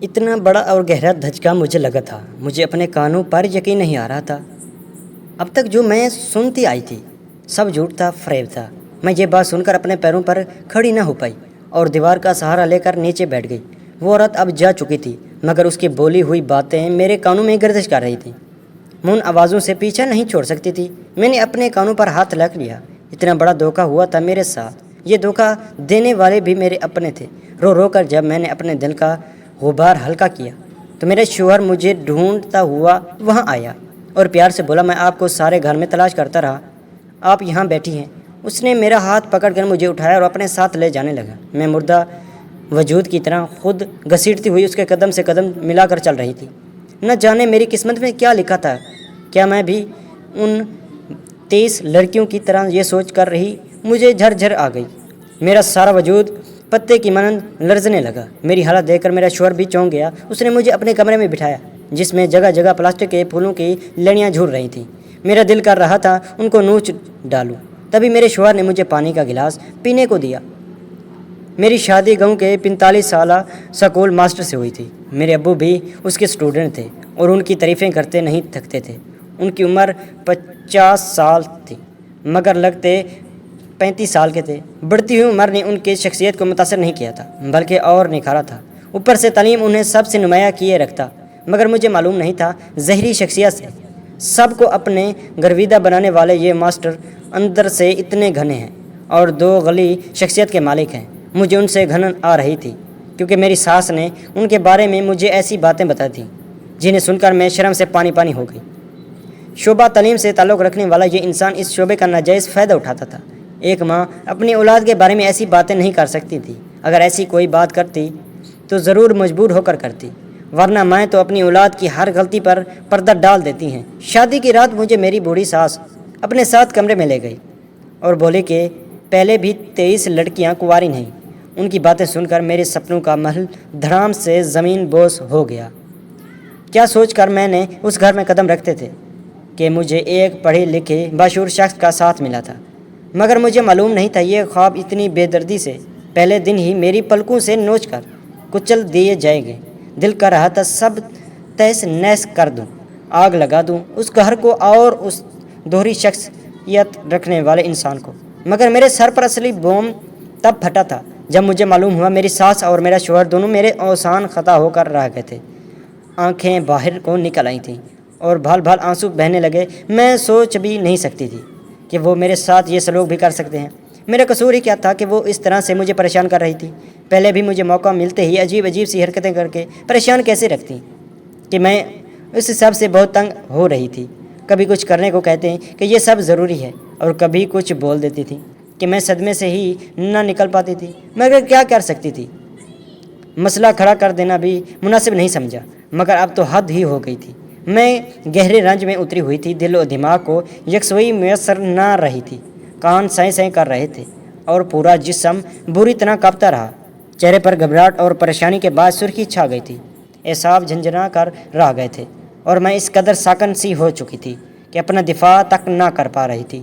اتنا بڑا اور گہرا دھچکا مجھے لگا تھا، مجھے اپنے کانوں پر یقین نہیں آ رہا تھا۔ اب تک جو میں سنتی آئی تھی سب جھوٹ تھا، فریب تھا۔ میں یہ بات سن کر اپنے پیروں پر کھڑی نہ ہو پائی اور دیوار کا سہارا لے کر نیچے بیٹھ گئی۔ وہ عورت اب جا چکی تھی، مگر اس کی بولی ہوئی باتیں میرے کانوں میں گردش کر رہی تھیں، میں ان آوازوں سے پیچھا نہیں چھوڑ سکتی تھی۔ میں نے اپنے کانوں پر ہاتھ رکھ لیا۔ اتنا بڑا دھوکہ ہوا تھا میرے ساتھ، یہ دھوکہ دینے والے بھی میرے اپنے تھے۔ رو رو کر جب میں نے اپنے دل کا غبار ہلکا کیا تو میرے شوہر مجھے ڈھونڈتا ہوا وہاں آیا اور پیار سے بولا، میں آپ کو سارے گھر میں تلاش کرتا رہا، آپ یہاں بیٹھی ہیں۔ اس نے میرا ہاتھ پکڑ کر مجھے اٹھایا اور اپنے ساتھ لے جانے لگا۔ میں مردہ وجود کی طرح خود گھسیٹتی ہوئی اس کے قدم سے قدم ملا کر چل رہی تھی۔ نہ جانے میری قسمت میں کیا لکھا تھا، کیا میں بھی ان 23 لڑکیوں کی طرح یہ سوچ کر رہی؟ مجھے جھر آ گئی، میرا سارا وجود پتے کی مانند لرزنے لگا۔ میری حالت دیکھ کر میرا شوہر بھی چونک گیا۔ اس نے مجھے اپنے کمرے میں بٹھایا جس میں جگہ جگہ پلاسٹک کے پھولوں کی لڑیاں جھول رہی تھیں۔ میرا دل کر رہا تھا ان کو نوچ ڈالوں۔ تبھی میرے شوہر نے مجھے پانی کا گلاس پینے کو دیا۔ میری شادی گاؤں کے 45 سالہ سکول ماسٹر سے ہوئی تھی۔ میرے ابو بھی اس کے اسٹوڈنٹ تھے اور ان کی تعریفیں کرتے نہیں تھکتے تھے۔ ان کی عمر 50 سال تھی مگر لگتے 35 سال کے تھے۔ بڑھتی ہوئی عمر نے ان کی شخصیت کو متاثر نہیں کیا تھا بلکہ اور نکھارا تھا۔ اوپر سے تعلیم انہیں سب سے نمایاں کیے رکھتا، مگر مجھے معلوم نہیں تھا زہری شخصیت سے سب کو اپنے گرویدہ بنانے والے یہ ماسٹر اندر سے اتنے گھنے ہیں اور دو غلی شخصیت کے مالک ہیں۔ مجھے ان سے گھن آ رہی تھی کیونکہ میری ساس نے ان کے بارے میں مجھے ایسی باتیں بتائی تھیں جنہیں سن کر میں شرم سے پانی ہو گئی۔ شعبہ تعلیم سے تعلق رکھنے والا یہ انسان اس شعبے کا ناجائز فائدہ اٹھاتا تھا۔ ایک ماں اپنی اولاد کے بارے میں ایسی باتیں نہیں کر سکتی تھی، اگر ایسی کوئی بات کرتی تو ضرور مجبور ہو کر کرتی، ورنہ مائیں تو اپنی اولاد کی ہر غلطی پر پردہ ڈال دیتی ہیں۔ شادی کی رات مجھے میری بوڑھی ساس اپنے ساتھ کمرے میں لے گئی اور بولے کہ پہلے بھی 23 لڑکیاں کنواری نہیں۔ ان کی باتیں سن کر میرے سپنوں کا محل دھڑام سے زمین بوس ہو گیا۔ کیا سوچ کر میں نے اس گھر میں قدم رکھتے تھے کہ مجھے ایک پڑھے لکھے باشعور شخص کا ساتھ ملا تھا، مگر مجھے معلوم نہیں تھا یہ خواب اتنی بے دردی سے پہلے دن ہی میری پلکوں سے نوچ کر کچل دیے جائیں گے۔ دل کر رہا تھا سب تہس نہس کر دوں، آگ لگا دوں اس گھر کو اور اس دوہری شخصیت رکھنے والے انسان کو، مگر میرے سر پر اصلی بوم تب پھٹا تھا جب مجھے معلوم ہوا میری ساس اور میرا شوہر دونوں میرے اوسان خطا ہو کر رہ گئے تھے۔ آنکھیں باہر کو نکل آئی تھیں اور بھال بھال آنسو بہنے لگے۔ میں سوچ بھی نہیں سکتی تھی کہ وہ میرے ساتھ یہ سلوک بھی کر سکتے ہیں۔ میرا قصور ہی کیا تھا کہ وہ اس طرح سے مجھے پریشان کر رہی تھی؟ پہلے بھی مجھے موقع ملتے ہی عجیب سی حرکتیں کر کے پریشان کیسے رکھتی کہ میں اس سب سے بہت تنگ ہو رہی تھی۔ کبھی کچھ کرنے کو کہتے ہیں کہ یہ سب ضروری ہے اور کبھی کچھ بول دیتی تھی کہ میں صدمے سے ہی نہ نکل پاتی تھی، مگر کیا کر سکتی تھی؟ مسئلہ کھڑا کر دینا بھی مناسب نہیں سمجھا، مگر اب تو حد ہی ہو گئی تھی۔ میں گہرے رنج میں اتری ہوئی تھی، دل و دماغ کو یکسوئی میسر نہ رہی تھی، کان سائیں کر رہے تھے اور پورا جسم بری طرح کانپتا رہا۔ چہرے پر گھبراہٹ اور پریشانی کے بعد سرخی چھا گئی تھی، اعصاب جھنجھنا کر رہ گئے تھے اور میں اس قدر ساکن سی ہو چکی تھی کہ اپنا دفاع تک نہ کر پا رہی تھی۔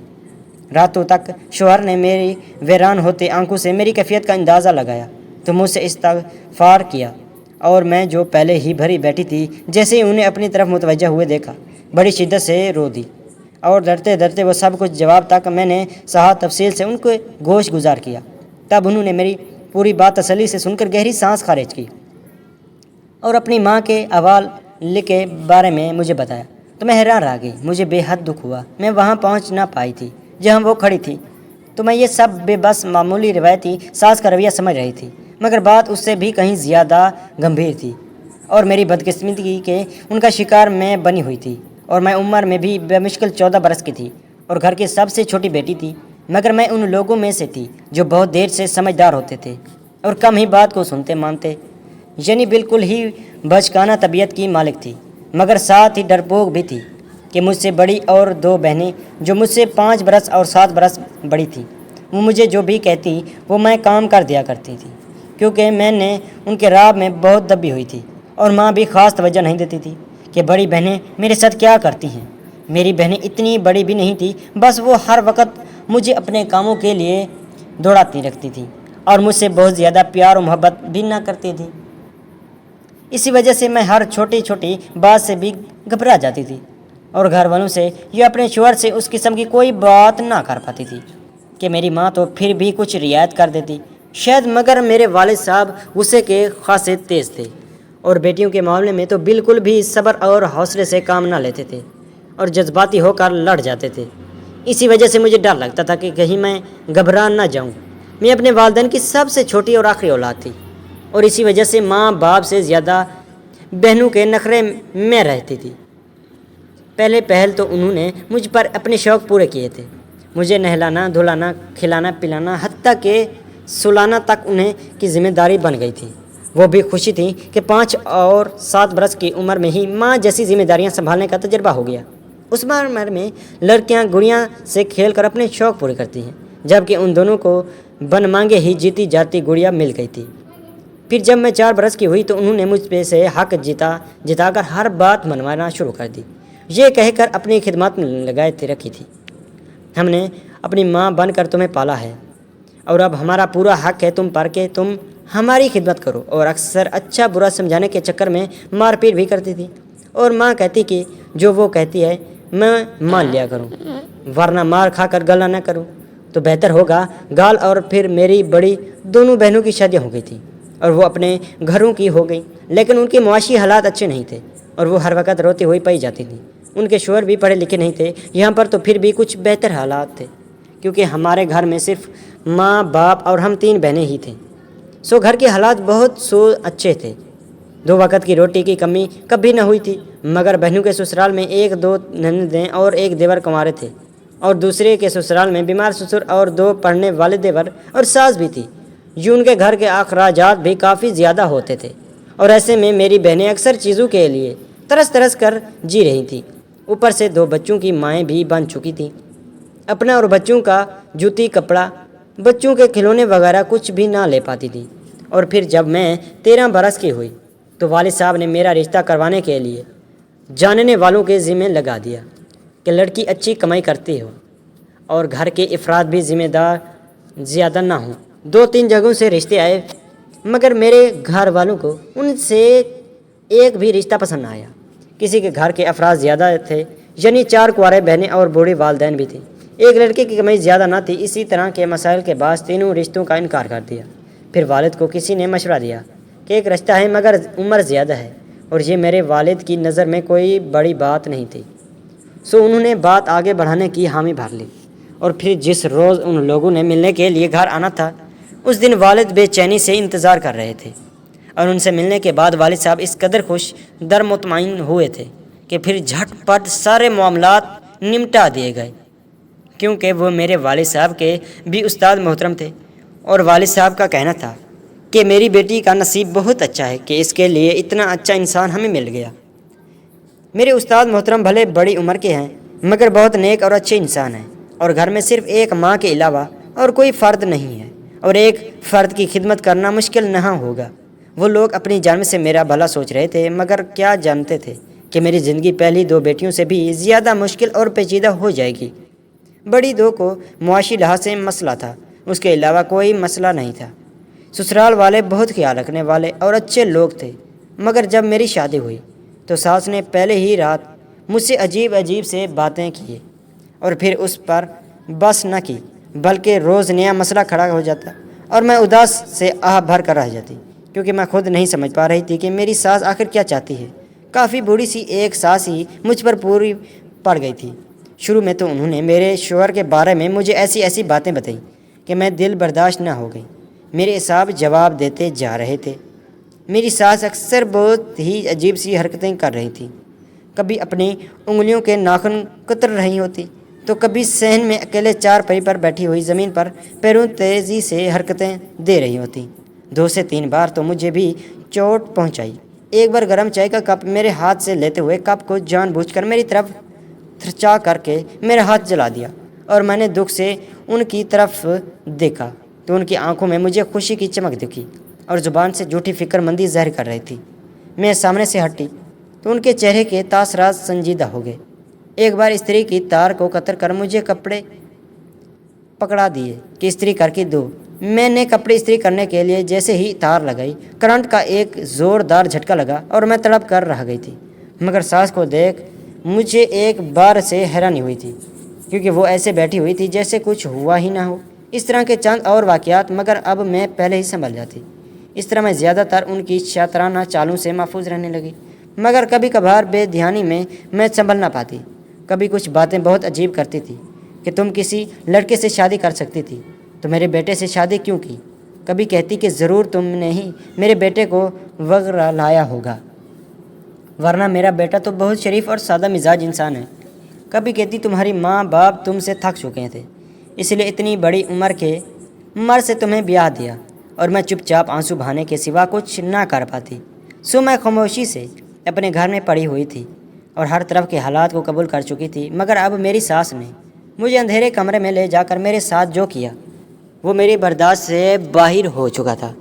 راتوں تک شوہر نے میری ویران ہوتے آنکھوں سے میری کیفیت کا اندازہ لگایا تو مجھ سے استغفار کیا، اور میں جو پہلے ہی بھری بیٹھی تھی جیسے ہی انہیں اپنی طرف متوجہ ہوئے دیکھا بڑی شدت سے رو دی، اور ڈرتے وہ سب کچھ جواب تک میں نے سہا تفصیل سے ان کو گوش گزار کیا۔ تب انہوں نے میری پوری بات تسلی سے سن کر گہری سانس خارج کی اور اپنی ماں کے حوالے کے بارے میں مجھے بتایا تو میں حیران رہ گئی۔ مجھے بے حد دکھ ہوا۔ میں وہاں پہنچ نہ پائی تھی جہاں وہ کھڑی تھی، تو میں یہ سب بے بس معمولی روایتی ساس کا رویہ سمجھ رہی تھی، مگر بات اس سے بھی کہیں زیادہ گمبھیر تھی اور میری بدقسمتی کے ان کا شکار میں بنی ہوئی تھی۔ اور میں عمر میں بھی بمشکل 14 برس کی تھی اور گھر کی سب سے چھوٹی بیٹی تھی، مگر میں ان لوگوں میں سے تھی جو بہت دیر سے سمجھدار ہوتے تھے اور کم ہی بات کو سنتے مانتے، یعنی بالکل ہی بچکانہ طبیعت کی مالک تھی، مگر ساتھ ہی ڈرپوک بھی تھی کہ مجھ سے بڑی اور 2 بہنیں جو مجھ سے 5 برس اور 7 برس بڑی تھیں، وہ مجھے جو بھی کہتی وہ میں کام کر دیا کرتی تھی، کیونکہ میں نے ان کے راب میں بہت دبی ہوئی تھی۔ اور ماں بھی خاص توجہ نہیں دیتی تھی کہ بڑی بہنیں میرے ساتھ کیا کرتی ہیں۔ میری بہنیں اتنی بڑی بھی نہیں تھی، بس وہ ہر وقت مجھے اپنے کاموں کے لیے دوڑاتی رکھتی تھیں اور مجھ سے بہت زیادہ پیار و محبت بھی نہ کرتی تھی۔ اسی وجہ سے میں ہر چھوٹی چھوٹی بات سے بھی گھبرا جاتی تھی اور گھر والوں سے یا اپنے شوہر سے اس قسم کی کوئی بات نہ کر پاتی تھی کہ میری ماں تو پھر بھی کچھ رعایت کر دیتی شاید، مگر میرے والد صاحب غصے کے خاصے تیز تھے اور بیٹیوں کے معاملے میں تو بالکل بھی صبر اور حوصلے سے کام نہ لیتے تھے اور جذباتی ہو کر لڑ جاتے تھے۔ اسی وجہ سے مجھے ڈر لگتا تھا کہ کہیں میں گھبرا نہ جاؤں۔ میں اپنے والدین کی سب سے چھوٹی اور آخری اولاد تھی اور اسی وجہ سے ماں باپ سے زیادہ بہنوں کے نخرے میں رہتی تھی۔ پہل تو انہوں نے مجھ پر اپنے شوق پورے کیے تھے، مجھے نہلانا دھلانا کھلانا پلانا حتیٰ کہ سلانا تک انہیں کی ذمہ داری بن گئی تھی۔ وہ بھی خوشی تھی کہ 5 اور 7 برس کی عمر میں ہی ماں جیسی ذمہ داریاں سنبھالنے کا تجربہ ہو گیا۔ اس عمر میں لڑکیاں گڑیاں سے کھیل کر اپنے شوق پورے کرتی ہیں، جبکہ ان دونوں کو بن مانگے ہی جیتی جاتی گڑیا مل گئی تھی۔ پھر جب میں 4 برس کی ہوئی تو انہوں نے مجھ پہ سے حق جتا کر ہر بات منوانا شروع کر دی، یہ کہہ کر اپنی خدمات میں لگائے رکھی تھی، ہم نے اپنی ماں بن کر تمہیں پالا ہے اور اب ہمارا پورا حق ہے تم پر کہ تم ہماری خدمت کرو، اور اکثر اچھا برا سمجھانے کے چکر میں مار پیٹ بھی کرتی تھی اور ماں کہتی کہ جو وہ کہتی ہے میں مان لیا کروں، ورنہ مار کھا کر گلا نہ کروں تو بہتر ہوگا۔ گال اور پھر میری بڑی دونوں بہنوں کی شادیاں ہو گئی تھیں اور وہ اپنے گھروں کی ہو گئی، لیکن ان کے معاشی حالات اچھے نہیں تھے اور وہ ہر وقت روتی ہوئی پائی جاتی تھیں۔ ان کے شوہر بھی پڑھے لکھے نہیں تھے، یہاں پر تو پھر بھی کچھ بہتر حالات تھے کیونکہ ہمارے گھر میں صرف ماں باپ اور ہم 3 بہنیں ہی تھیں، سو گھر کے حالات بہت اچھے تھے۔ 2 وقت کی روٹی کی کمی کبھی نہ ہوئی تھی، مگر بہنوں کے سسرال میں 1-2 نندیں اور 1 دیور کنوارے تھے اور دوسرے کے سسرال میں بیمار سسر اور 2 پڑھنے والے دیور اور ساس بھی تھی، جو ان کے گھر کے اخراجات بھی کافی زیادہ ہوتے تھے، اور ایسے میں میری بہنیں اکثر چیزوں کے لیے ترس کر جی رہی تھیں، اوپر سے 2 بچوں کی مائیں بھی بن چکی تھیں۔ اپنا اور بچوں کا جوتی کپڑا، بچوں کے کھلونے وغیرہ کچھ بھی نہ لے پاتی تھی۔ اور پھر جب میں 13 برس کی ہوئی تو والد صاحب نے میرا رشتہ کروانے کے لیے جاننے والوں کے ذمہ لگا دیا کہ لڑکی اچھی کمائی کرتی ہو اور گھر کے افراد بھی ذمہ دار زیادہ نہ ہوں۔ 2-3 جگہوں سے رشتے آئے، مگر میرے گھر والوں کو ان سے ایک بھی رشتہ پسند نہ آیا۔ کسی کے گھر کے افراد زیادہ تھے، یعنی 4 کنوارے بہنیں اور بوڑھی والدین بھی تھیں، ایک لڑکے کی کمائی زیادہ نہ تھی۔ اسی طرح کے مسائل کے باعث تینوں رشتوں کا انکار کر دیا۔ پھر والد کو کسی نے مشورہ دیا کہ ایک رشتہ ہے مگر عمر زیادہ ہے، اور یہ میرے والد کی نظر میں کوئی بڑی بات نہیں تھی، سو انہوں نے بات آگے بڑھانے کی حامی بھر لی۔ اور پھر جس روز ان لوگوں نے ملنے کے لیے گھر آنا تھا، اس دن والد بے چینی سے انتظار کر رہے تھے، اور ان سے ملنے کے بعد والد صاحب اس قدر خوش در مطمئن ہوئے تھے کہ پھر جھٹ پٹ سارے معاملات نمٹا دیے گئے، کیونکہ وہ میرے والد صاحب کے بھی استاد محترم تھے، اور والد صاحب کا کہنا تھا کہ میری بیٹی کا نصیب بہت اچھا ہے کہ اس کے لیے اتنا اچھا انسان ہمیں مل گیا۔ میرے استاد محترم بھلے بڑی عمر کے ہیں مگر بہت نیک اور اچھے انسان ہیں، اور گھر میں صرف ایک ماں کے علاوہ اور کوئی فرد نہیں ہے، اور ایک فرد کی خدمت کرنا مشکل نہ ہوگا۔ وہ لوگ اپنی جانب سے میرا بھلا سوچ رہے تھے، مگر کیا جانتے تھے کہ میری زندگی پہلی 2 بیٹیوں سے بھی زیادہ مشکل اور پیچیدہ ہو جائے گی۔ بڑی 2 کو معاشی لحاظ سے مسئلہ تھا، اس کے علاوہ کوئی مسئلہ نہیں تھا۔ سسرال والے بہت خیال رکھنے والے اور اچھے لوگ تھے، مگر جب میری شادی ہوئی تو ساس نے پہلے ہی رات مجھ سے عجیب سے باتیں کی اور پھر اس پر بس نہ کی، بلکہ روز نیا مسئلہ کھڑا ہو جاتا اور میں اداس سے آہ بھر کر رہ جاتی، کیونکہ میں خود نہیں سمجھ پا رہی تھی کہ میری ساس آخر کیا چاہتی ہے۔ کافی بوڑھی سی ایک ساس ہی مجھ پر پوری پڑ گئی تھی۔ شروع میں تو انہوں نے میرے شوہر کے بارے میں مجھے ایسی باتیں بتائیں کہ میں دل برداشت نہ ہو گئی، میرے حساب جواب دیتے جا رہے تھے۔ میری ساس اکثر بہت ہی عجیب سی حرکتیں کر رہی تھی، کبھی اپنی انگلیوں کے ناخن کتر رہی ہوتی تو کبھی صحن میں اکیلے 4 پائی پر بیٹھی ہوئی زمین پر پیروں تیزی سے حرکتیں دے رہی ہوتی۔ 2 سے 3 بار تو مجھے بھی چوٹ پہنچائی۔ ایک بار گرم چائے کا کپ میرے ہاتھ سے لیتے ہوئے کپ کو جان بوجھ کر میری طرف تھرچا کر کے میرا ہاتھ جلا دیا، اور میں نے دکھ سے ان کی طرف دیکھا تو ان کی آنکھوں میں مجھے خوشی کی چمک دکھی اور زبان سے جھوٹی فکر مندی ظاہر کر رہی تھی۔ میں سامنے سے ہٹی تو ان کے چہرے کے تاثرات سنجیدہ ہو گئے۔ ایک بار استری کی تار کو قطر کر مجھے کپڑے پکڑا دیے کہ استری کر کے دو، میں نے کپڑے استری کرنے کے لیے جیسے ہی تار لگائی، کرنٹ کا ایک زوردار جھٹکا لگا اور میں تڑپ کر رہ گئی تھی۔ مگر ساس کو دیکھ مجھے ایک بار سے حیرانی ہوئی تھی، کیونکہ وہ ایسے بیٹھی ہوئی تھی جیسے کچھ ہوا ہی نہ ہو۔ اس طرح کے چند اور واقعات، مگر اب میں پہلے ہی سنبھل جاتی۔ اس طرح میں زیادہ تر ان کی شاطرانہ چالوں سے محفوظ رہنے لگی، مگر کبھی کبھار بے دھیانی میں سنبھل نہ پاتی۔ کبھی کچھ باتیں بہت عجیب کرتی تھی کہ تم کسی لڑکے سے شادی کر سکتی تھی تو میرے بیٹے سے شادی کیوں کی؟ کبھی کہتی کہ ضرور تم نے ہی میرے بیٹے کو وغیرہ لایا ہوگا، ورنہ میرا بیٹا تو بہت شریف اور سادہ مزاج انسان ہے۔ کبھی کہتی تمہاری ماں باپ تم سے تھک چکے تھے، اس لیے اتنی بڑی عمر سے تمہیں بیاہ دیا، اور میں چپ چاپ آنسو بہانے کے سوا کچھ نہ کر پاتی۔ سو میں خاموشی سے اپنے گھر میں پڑی ہوئی تھی اور ہر طرف کے حالات کو قبول کر چکی تھی۔ مگر اب میری ساس نے مجھے اندھیرے کمرے میں لے جا کر میرے ساتھ جو کیا وہ میری برداشت سے باہر ہو چکا تھا۔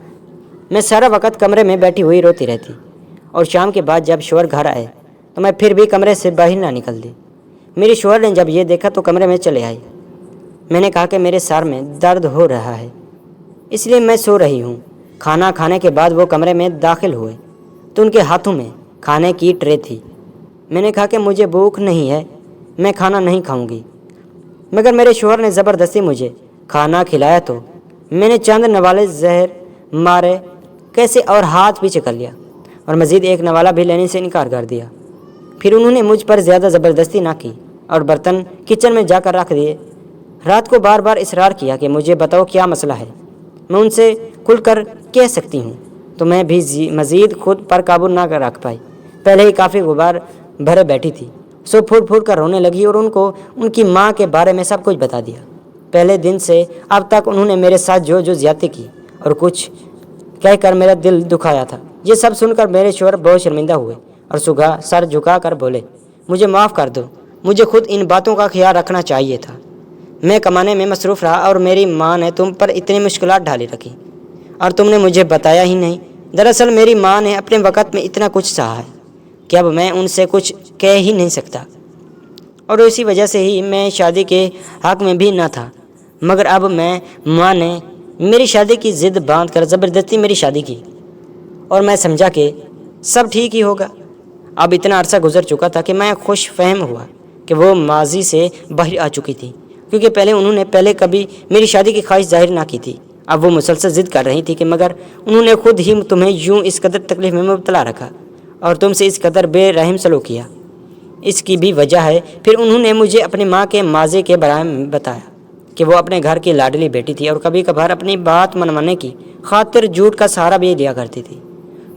میں سارا وقت کمرے میں بیٹھی ہوئی روتی رہتی، اور شام کے بعد جب شوہر گھر آئے تو میں پھر بھی کمرے سے باہر نہ نکلتی۔ میری شوہر نے جب یہ دیکھا تو کمرے میں چلے آئی۔ میں نے کہا کہ میرے سر میں درد ہو رہا ہے، اس لیے میں سو رہی ہوں۔ کھانا کھانے کے بعد وہ کمرے میں داخل ہوئے تو ان کے ہاتھوں میں کھانے کی ٹرے تھی۔ میں نے کہا کہ مجھے بھوک نہیں ہے، میں کھانا نہیں کھاؤں گی، مگر میرے شوہر نے زبردستی مجھے کھانا کھلایا تو میں نے چند نوالے زہر مارے کیسے اور ہاتھ پیچھے کر لیا، اور مزید ایک نوالہ بھی لینے سے انکار کر دیا۔ پھر انہوں نے مجھ پر زیادہ زبردستی نہ کی اور برتن کچن میں جا کر رکھ دیے۔ رات کو بار بار اصرار کیا کہ مجھے بتاؤ کیا مسئلہ ہے، میں ان سے کھل کر کہہ سکتی ہوں، تو میں بھی مزید خود پر قابو نہ رکھ پائی۔ پہلے ہی کافی غبار بھرے بیٹھی تھی، سو پھوٹ پھوٹ کر رونے لگی اور ان کو ان کی ماں کے بارے میں سب کچھ بتا دیا۔ پہلے دن سے اب تک انہوں نے میرے ساتھ جو زیادتی کی اور کچھ کہہ کر میرا دل دکھایا تھا، یہ سب سن کر میرے شوہر بہت شرمندہ ہوئے اور سر جھکا کر بولے، مجھے معاف کر دو، مجھے خود ان باتوں کا خیال رکھنا چاہیے تھا۔ میں کمانے میں مصروف رہا اور میری ماں نے تم پر اتنی مشکلات ڈالی رکھی اور تم نے مجھے بتایا ہی نہیں۔ دراصل میری ماں نے اپنے وقت میں اتنا کچھ سہا ہے کہ اب میں ان سے کچھ کہہ ہی نہیں سکتا، اور اسی وجہ سے ہی میں شادی کے حق میں بھی نہ تھا۔ مگر اب ماں نے میری شادی کی ضد باندھ کر زبردستی میری شادی کی، اور میں سمجھا کہ سب ٹھیک ہی ہوگا۔ اب اتنا عرصہ گزر چکا تھا کہ میں خوش فہم ہوا کہ وہ ماضی سے باہر آ چکی تھی، کیونکہ پہلے انہوں نے کبھی میری شادی کی خواہش ظاہر نہ کی تھی۔ اب وہ مسلسل ضد کر رہی تھی کہ مگر انہوں نے خود ہی تمہیں یوں اس قدر تکلیف میں مبتلا رکھا اور تم سے اس قدر بے رحم سلوک کیا، اس کی بھی وجہ ہے۔ پھر انہوں نے مجھے اپنی ماں کے ماضی کے بارے میں بتایا کہ وہ اپنے گھر کی لاڈلی بیٹی تھی اور کبھی کبھار اپنی بات منوانے کی خاطر جھوٹ کا سہارا بھی لیا کرتی تھی۔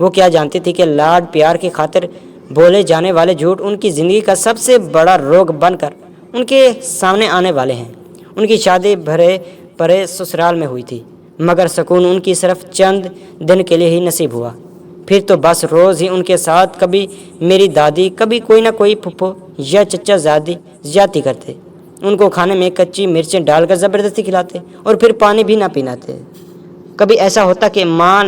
وہ کیا جانتی تھی کہ لاڈ پیار کی خاطر بولے جانے والے جھوٹ ان کی زندگی کا سب سے بڑا روگ بن کر ان کے سامنے آنے والے ہیں۔ ان کی شادی بھرے پرے سسرال میں ہوئی تھی، مگر سکون ان کی صرف چند دن کے لیے ہی نصیب ہوا۔ پھر تو بس روز ہی ان کے ساتھ کبھی میری دادی، کبھی کوئی نہ کوئی پھپھو یا چچا زیادتی کرتے، ان کو کھانے میں کچی مرچیں ڈال کر زبردستی کھلاتے اور پھر پانی بھی نہ پیناتے۔ کبھی ایسا ہوتا کہ ماں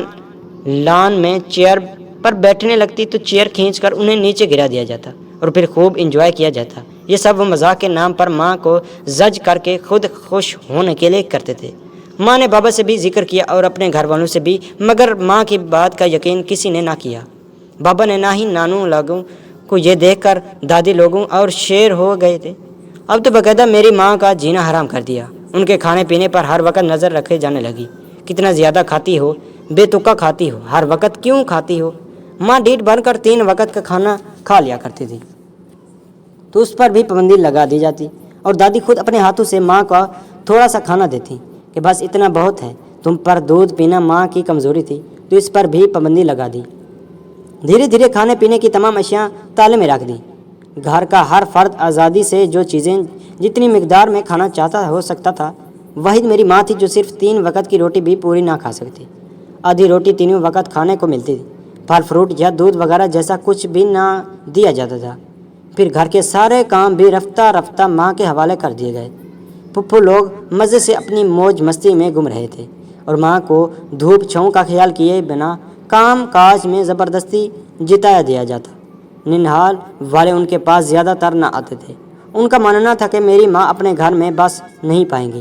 لان میں چیئر پر بیٹھنے لگتی تو چیئر کھینچ کر انہیں نیچے گرا دیا جاتا اور پھر خوب انجوائے کیا جاتا۔ یہ سب وہ مذاق کے نام پر ماں کو زج کر کے خود خوش ہونے کے لیے کرتے تھے۔ ماں نے بابا سے بھی ذکر کیا اور اپنے گھر والوں سے بھی، مگر ماں کی بات کا یقین کسی نے نہ کیا۔ بابا نے نہ ہی نانو لوگوں کو یہ دیکھ کر دادی لوگوں اور شیر ہو گئے تھے۔ اب تو باقاعدہ میری ماں کا جینا حرام کر دیا۔ ان کے کھانے پینے پر ہر وقت نظر رکھے جانے لگی۔ کتنا زیادہ کھاتی ہو، بے تکا کھاتی ہو، ہر وقت کیوں کھاتی ہو؟ ماں ڈیٹ بن کر 3 وقت کا کھانا کھا لیا کرتی تھی تو اس پر بھی پابندی لگا دی جاتی، اور دادی خود اپنے ہاتھوں سے ماں کا تھوڑا سا کھانا دیتی کہ بس اتنا بہت ہے۔ تم پر دودھ پینا ماں کی کمزوری تھی تو اس پر بھی پابندی لگا دی۔ دھیرے دھیرے کھانے پینے کی تمام اشیاء تالے میں رکھ دی۔ گھر کا ہر فرد آزادی سے جو چیزیں جتنی مقدار میں کھانا چاہتا ہو سکتا تھا۔ واحد میری ماں تھی جو صرف 3 وقت کی روٹی بھی پوری نہ کھا سکتی۔ آدھی روٹی تینوں وقت کھانے کو ملتی تھی۔ پھل فروٹ یا دودھ وغیرہ جیسا کچھ بھی نہ دیا جاتا تھا۔ پھر گھر کے سارے کام بھی رفتہ رفتہ ماں کے حوالے کر دیے گئے۔ پھپھو لوگ مزے سے اپنی موج مستی میں گم رہے تھے اور ماں کو دھوپ چھاؤں کا خیال کیے بنا کام کاج میں زبردستی جتایا دیا جاتا۔ ننہال والے ان کے پاس زیادہ تر نہ آتے تھے۔ ان کا ماننا تھا کہ میری ماں اپنے گھر میں بس نہیں پائیں گی،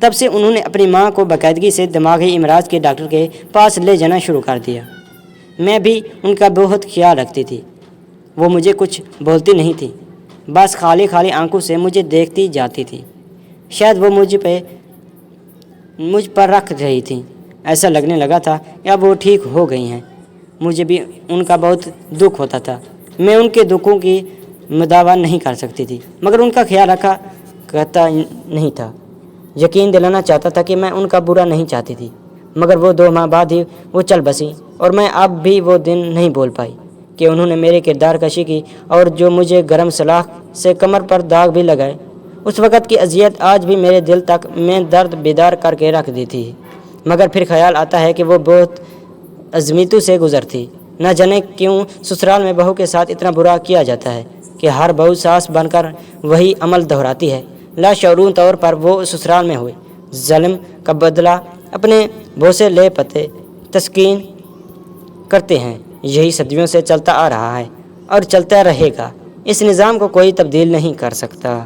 تب سے انہوں نے اپنی ماں کو باقاعدگی سے دماغی امراض کے ڈاکٹر کے پاس لے جانا شروع کر دیا۔ میں بھی ان کا بہت خیال رکھتی تھی۔ وہ مجھے کچھ بولتی نہیں تھی، بس خالی خالی آنکھوں سے مجھے دیکھتی جاتی تھی۔ شاید وہ مجھ پر رکھ رہی تھیں۔ ایسا لگنے لگا تھا کہ اب وہ ٹھیک ہو گئی ہیں۔ مجھے بھی ان کا بہت دکھ ہوتا تھا۔ میں ان کے دکھوں کی مداوع نہیں کر سکتی تھی، مگر ان کا خیال رکھا کرتا نہیں تھا۔ یقین دلانا چاہتا تھا کہ میں ان کا برا نہیں چاہتی تھی، مگر وہ 2 ماہ بعد ہی وہ چل بسیں، اور میں اب بھی وہ دن نہیں بول پائی کہ انہوں نے میرے کردار کشی کی اور جو مجھے گرم سلاخ سے کمر پر داغ بھی لگائے۔ اس وقت کی اذیت آج بھی میرے دل تک میں درد بیدار کر کے رکھ دیتی ہے، مگر پھر خیال آتا ہے کہ وہ بہت ازمیتوں سے گزرتی۔ نہ جانے کیوں سسرال میں بہو کے ساتھ اتنا برا کیا جاتا ہے کہ ہر بہو ساس بن کر وہی عمل دہراتی ہے۔ لاشعور طور پر وہ سسرال میں ہوئے ظلم کا بدلہ اپنے بوسے لے پتے تسکین کرتے ہیں۔ یہی صدیوں سے چلتا آ رہا ہے اور چلتا رہے گا۔ اس نظام کو کوئی تبدیل نہیں کر سکتا۔